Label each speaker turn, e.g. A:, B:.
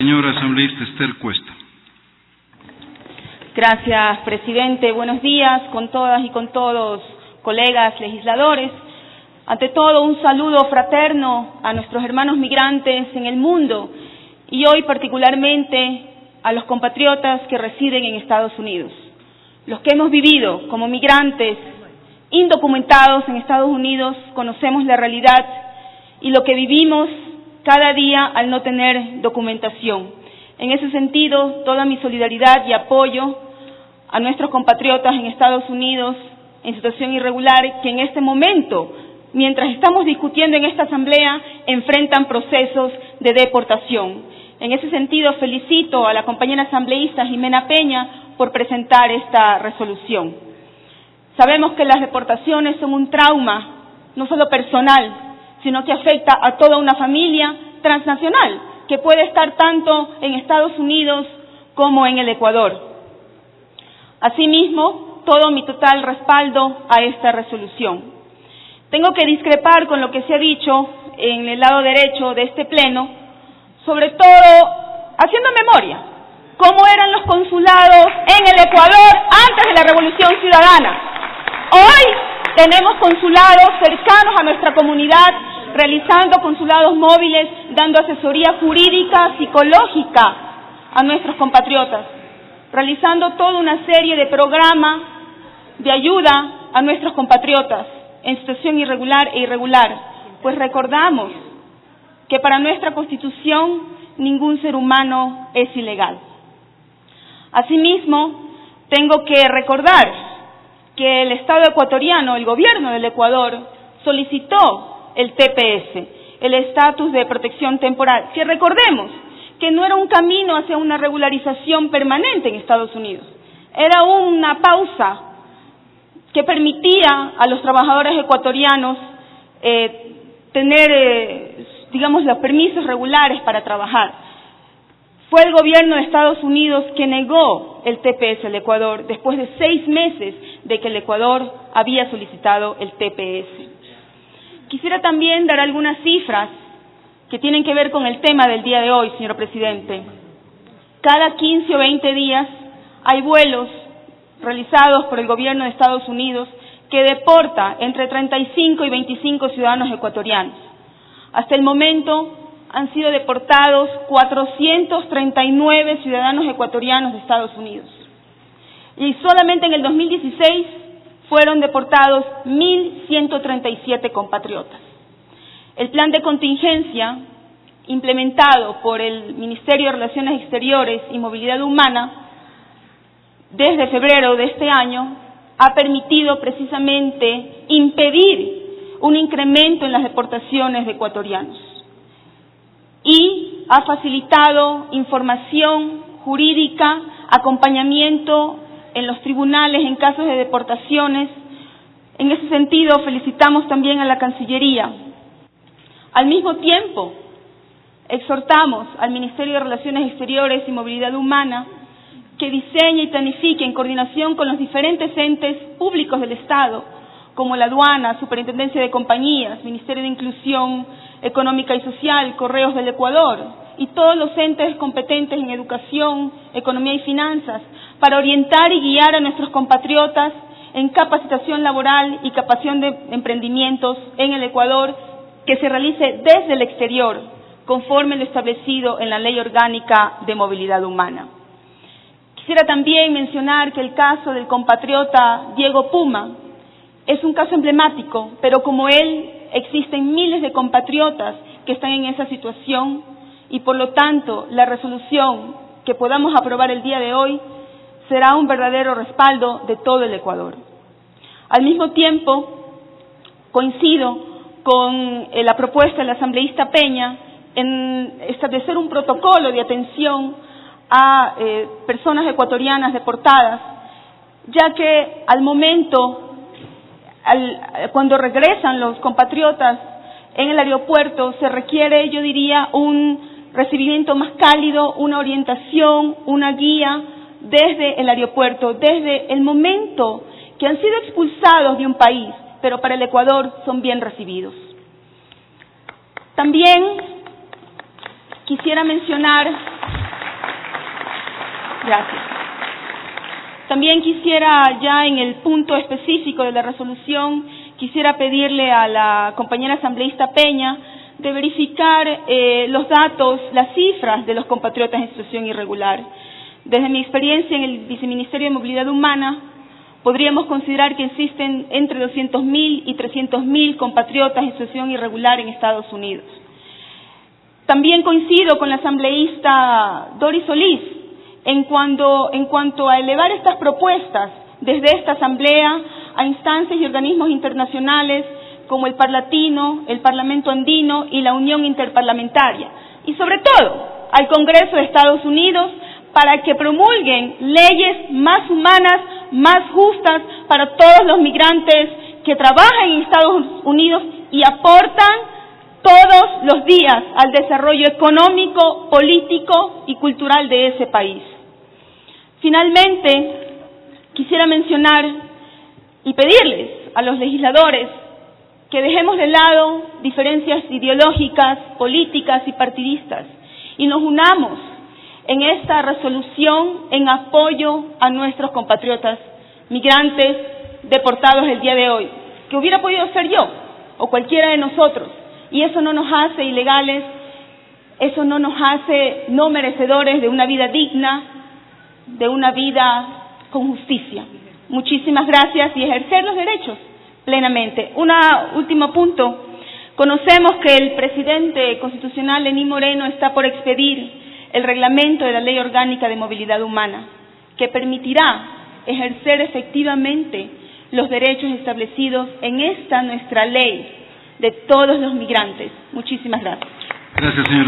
A: Señora asambleísta Esther Cuesta.
B: Gracias, presidente. Buenos días con todas y con todos, colegas legisladores. Ante todo, un saludo fraterno a nuestros hermanos migrantes en el mundo y hoy particularmente a los compatriotas que residen en Estados Unidos. Los que hemos vivido como migrantes indocumentados en Estados Unidos conocemos la realidad y lo que vivimos cada día al no tener documentación. En ese sentido, toda mi solidaridad y apoyo a nuestros compatriotas en Estados Unidos en situación irregular que en este momento, mientras estamos discutiendo en esta asamblea, enfrentan procesos de deportación. En ese sentido, felicito a la compañera asambleísta Jimena Peña por presentar esta resolución. Sabemos que las deportaciones son un trauma, no solo personal, sino que afecta a toda una familia transnacional, que puede estar tanto en Estados Unidos como en el Ecuador. Asimismo, todo mi total respaldo a esta resolución. Tengo que discrepar con lo que se ha dicho en el lado derecho de este pleno, sobre todo haciendo memoria, cómo eran los consulados en el Ecuador antes de la Revolución Ciudadana. Hoy tenemos consulados cercanos a nuestra comunidad, realizando consulados móviles, dando asesoría jurídica, psicológica a nuestros compatriotas, realizando toda una serie de programas de ayuda a nuestros compatriotas en situación irregular e irregular, pues recordamos que para nuestra Constitución ningún ser humano es ilegal. Asimismo, tengo que recordar que el Estado ecuatoriano, el gobierno del Ecuador, solicitó el TPS, el estatus de protección temporal, que recordemos que no era un camino hacia una regularización permanente en Estados Unidos, era una pausa que permitía a los trabajadores ecuatorianos tener, digamos, los permisos regulares para trabajar. Fue el gobierno de Estados Unidos que negó el TPS al Ecuador después de 6 meses de que el Ecuador había solicitado el TPS. Quisiera también dar algunas cifras que tienen que ver con el tema del día de hoy, señor presidente. Cada 15 o 20 días hay vuelos realizados por el gobierno de Estados Unidos que deporta entre 35 y 25 ciudadanos ecuatorianos. Hasta el momento han sido deportados 439 ciudadanos ecuatorianos de Estados Unidos. Y solamente en el 2016 fueron deportados 1.137 compatriotas. El plan de contingencia implementado por el Ministerio de Relaciones Exteriores y Movilidad Humana desde febrero de este año ha permitido precisamente impedir un incremento en las deportaciones de ecuatorianos y ha facilitado información jurídica, acompañamiento en los tribunales en casos de deportaciones. En ese sentido, felicitamos también a la Cancillería. Al mismo tiempo, exhortamos al Ministerio de Relaciones Exteriores y Movilidad Humana que diseñe y planifique en coordinación con los diferentes entes públicos del Estado, como la Aduana, Superintendencia de Compañías, Ministerio de Inclusión Económica y Social, Correos del Ecuador y todos los entes competentes en educación, economía y finanzas, para orientar y guiar a nuestros compatriotas en capacitación laboral y capacitación de emprendimientos en el Ecuador que se realice desde el exterior, conforme lo establecido en la Ley Orgánica de Movilidad Humana. Quisiera también mencionar que el caso del compatriota Diego Puma es un caso emblemático, pero como él existen miles de compatriotas que están en esa situación y por lo tanto la resolución que podamos aprobar el día de hoy será un verdadero respaldo de todo el Ecuador. Al mismo tiempo, coincido con la propuesta de la asambleísta Peña en establecer un protocolo de atención a personas ecuatorianas deportadas, ya que al momento, cuando regresan los compatriotas en el aeropuerto, se requiere, yo diría, un recibimiento más cálido, una orientación, una guía desde el aeropuerto, desde el momento que han sido expulsados de un país, pero para el Ecuador son bien recibidos. También quisiera mencionar Gracias. También quisiera, ya en el punto específico de la resolución, quisiera pedirle a la compañera asambleísta Peña de verificar los datos, las cifras de los compatriotas en situación irregular. Desde mi experiencia en el Viceministerio de Movilidad Humana, podríamos considerar que existen entre 200.000 y 300.000 compatriotas en situación irregular en Estados Unidos. También coincido con la asambleísta Doris Solís en cuanto a elevar estas propuestas desde esta asamblea a instancias y organismos internacionales como el Parlatino, el Parlamento Andino y la Unión Interparlamentaria, y sobre todo al Congreso de Estados Unidos, para que promulguen leyes más humanas, más justas para todos los migrantes que trabajan en Estados Unidos y aportan todos los días al desarrollo económico, político y cultural de ese país. Finalmente, quisiera mencionar y pedirles a los legisladores que dejemos de lado diferencias ideológicas, políticas y partidistas y nos unamos en esta resolución en apoyo a nuestros compatriotas migrantes deportados el día de hoy, que hubiera podido ser yo o cualquiera de nosotros, y eso no nos hace ilegales, eso no nos hace no merecedores de una vida digna, de una vida con justicia. Muchísimas gracias y ejercer los derechos plenamente. Un último punto. Conocemos que el presidente constitucional Lenín Moreno está por expedir el reglamento de la Ley Orgánica de Movilidad Humana, que permitirá ejercer efectivamente los derechos establecidos en esta nuestra ley de todos los migrantes. Muchísimas gracias.
A: Gracias, señora.